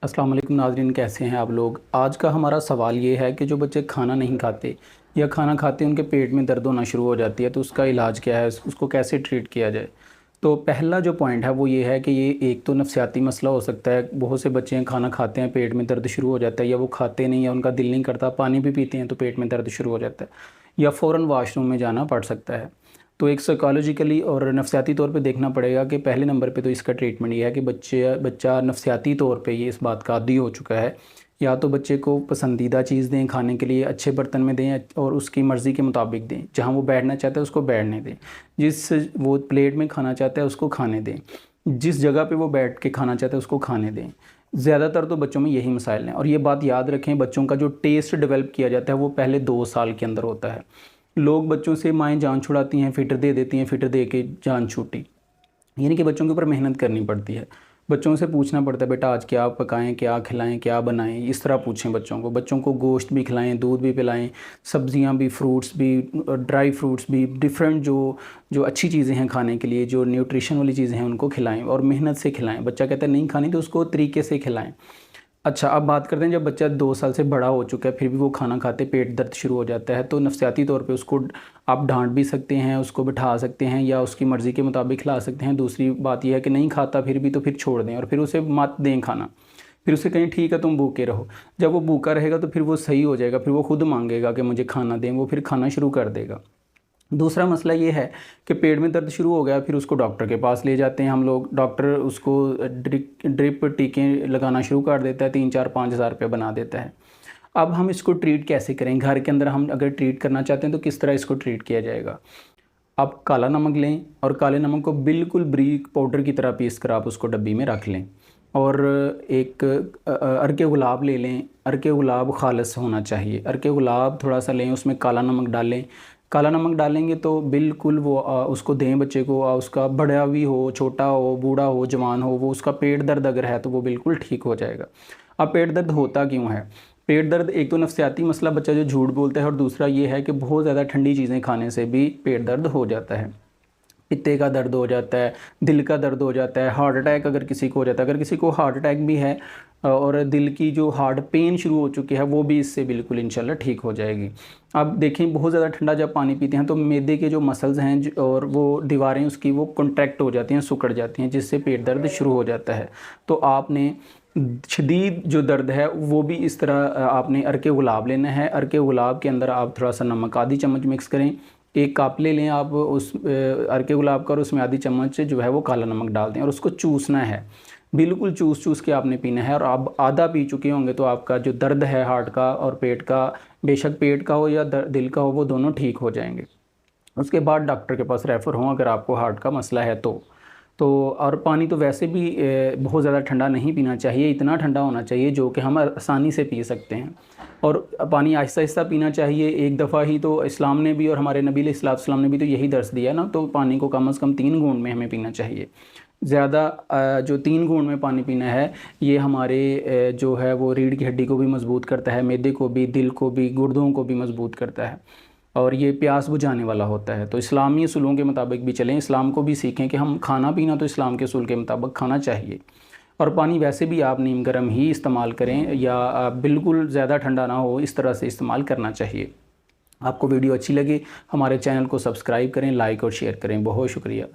अस्सलाम वालेकुम नाज़रीन, कैसे हैं आप लोग। आज का हमारा सवाल ये है कि जो बच्चे खाना नहीं खाते या खाना खाते उनके पेट में दर्द होना शुरू हो जाती है, तो उसका इलाज क्या है, उसको कैसे ट्रीट किया जाए। तो पहला जो पॉइंट है वो ये है कि ये एक तो नफसियाती मसला हो सकता है। बहुत से बच्चे हैं खाना खाते हैं पेट में दर्द शुरू हो जाता है, या वो खाते नहीं या उनका दिल नहीं करता, पानी भी पीते हैं तो पेट में दर्द शुरू हो जाता है, या फ़ौरन वाशरूम में जाना पड़ सकता है। तो एक साइकोलॉजिकली और नफसियाती तौर पे देखना पड़ेगा कि पहले नंबर पे तो इसका ट्रीटमेंट ये है कि बच्चा नफसियाती तौर पे ये इस बात का आदी हो चुका है। या तो बच्चे को पसंदीदा चीज़ दें खाने के लिए, अच्छे बर्तन में दें और उसकी मर्ज़ी के मुताबिक दें। जहाँ वो बैठना चाहता है उसको बैठने दें, जिस वो प्लेट में खाना चाहता है उसको खाने दें, जिस जगह पे वो बैठ के खाना चाहता है उसको खाने दें। ज़्यादातर तो बच्चों में यही मसाइल हैं। और ये बात याद रखें, बच्चों का जो टेस्ट डेवलप किया जाता है वो पहले 2 साल के अंदर होता है। लोग बच्चों से माएँ जान छुड़ाती हैं, फ़िटर दे देती हैं, फ़िटर दे के जान छूटी। यानी कि बच्चों के ऊपर मेहनत करनी पड़ती है। बच्चों से पूछना पड़ता है, बेटा आज क्या पकाएं, क्या खिलाएं, क्या बनाएं। इस तरह पूछें बच्चों को। बच्चों को गोश्त भी खिलाएं, दूध भी पिलाएं, सब्जियां भी, फ्रूट्स भी, ड्राई फ्रूट्स भी, डिफरेंट जो जो अच्छी चीज़ें हैं खाने के लिए, जो न्यूट्रिशन वाली चीज़ें हैं उनको खिलाएं और मेहनत से खिलाएं। बच्चा कहता है नहीं खानी तो उसको तरीके से खिलाएं। अच्छा, अब बात करते हैं जब बच्चा 2 साल से बड़ा हो चुका है फिर भी वो खाना खाते पेट दर्द शुरू हो जाता है, तो नफसियाती तौर पे उसको आप डांट भी सकते हैं, उसको बिठा सकते हैं या उसकी मर्ज़ी के मुताबिक खिला सकते हैं। दूसरी बात यह है कि नहीं खाता फिर भी तो फिर छोड़ दें और फिर उसे मत दें खाना। फिर उसे कहें ठीक है तुम भूखे रहो। जब वो भूखा रहेगा तो फिर वो सही हो जाएगा, फिर वो खुद मांगेगा कि मुझे खाना दें, वो फिर खाना शुरू कर देगा। दूसरा मसला ये है कि पेट में दर्द शुरू हो गया, फिर उसको डॉक्टर के पास ले जाते हैं हम लोग। डॉक्टर उसको ड्रिप टीके लगाना शुरू कर देता है, 3-4-5 हज़ार रुपये बना देता है। अब हम इसको ट्रीट कैसे करें, घर के अंदर हम अगर ट्रीट करना चाहते हैं तो किस तरह इसको ट्रीट किया जाएगा। आप काला नमक लें और काले नमक को बिल्कुल बारीक पाउडर की तरह पीस कर आप उसको डब्बी में रख लें। और एक अर्के गुलाब ले लें। अर्के गुलाब खालिस होना चाहिए। अर्के गुलाब थोड़ा सा लें, उसमें काला नमक डालें। काला नमक डालेंगे तो बिल्कुल वो उसको दें बच्चे को। उसका बड़ा भी हो, छोटा हो, बूढ़ा हो, जवान हो, वो उसका पेट दर्द अगर है तो वो बिल्कुल ठीक हो जाएगा। अब पेट दर्द होता क्यों है? पेट दर्द एक तो नफसियाती मसला, बच्चा जो झूठ बोलता है, और दूसरा ये है कि बहुत ज़्यादा ठंडी चीज़ें खाने से भी पेट दर्द हो जाता है। पित्ते का दर्द हो जाता है, दिल का दर्द हो जाता है, हार्ट अटैक अगर किसी को हो जाता है। अगर किसी को हार्ट अटैक भी है और दिल की जो हार्ट पेन शुरू हो चुकी है वो भी इससे बिल्कुल इंशाल्लाह ठीक हो जाएगी। अब देखें, बहुत ज़्यादा ठंडा जब पानी पीते हैं तो मैदे के जो मसल्स हैं और वो दीवारें उसकी वो कॉन्ट्रैक्ट हो जाती हैं, सिकुड़ जाती हैं, जिससे पेट दर्द शुरू हो जाता है। तो आपने शदीद जो दर्द है वो भी इस तरह आपने अर्के गुलाब लेना है। अर्के गुलाब के अंदर आप थोड़ा सा नमक आधी चम्मच मिक्स करें। एक कप ले लें आप उस अर्के गुलाब का, और उसमें आधी चम्मच जो है वो काला नमक डाल दें और उसको चूसना है। बिल्कुल चूस चूस के आपने पीना है। और आप आधा पी चुके होंगे तो आपका जो दर्द है हार्ट का और पेट का, बेशक पेट का हो या दिल का हो, वो दोनों ठीक हो जाएंगे। उसके बाद डॉक्टर के पास रेफ़र हों अगर आपको हार्ट का मसला है तो। और पानी तो वैसे भी बहुत ज़्यादा ठंडा नहीं पीना चाहिए, इतना ठंडा होना चाहिए जो कि हम आसानी से पी सकते हैं। और पानी आहिस्ता आहिस्ता पीना चाहिए। एक दफ़ा ही तो इस्लाम ने भी और हमारे नबी अलैहिस्सलाम ने भी तो यही दर्स दिया ना, तो पानी को कम से कम 3 घूंट में हमें पीना चाहिए। ज़्यादा जो 3 घूंट में पानी पीना है ये हमारे जो है वो रीढ़ की हड्डी को भी मज़बूत करता है, मैदे को भी, दिल को भी, गुर्दों को भी मज़बूत करता है, और ये प्यास बुझाने वाला होता है। तो इस्लामी असूलों के मुताबिक भी चलें, इस्लाम को भी सीखें कि हम खाना पीना तो इस्लाम के असूल के मुताबिक खाना चाहिए। और पानी वैसे भी आप नीम गर्म ही इस्तेमाल करें, या बिल्कुल ज़्यादा ठंडा ना हो, इस तरह से इस्तेमाल करना चाहिए। आपको वीडियो अच्छी लगे हमारे चैनल को सब्सक्राइब करें, लाइक और शेयर करें। बहुत शुक्रिया।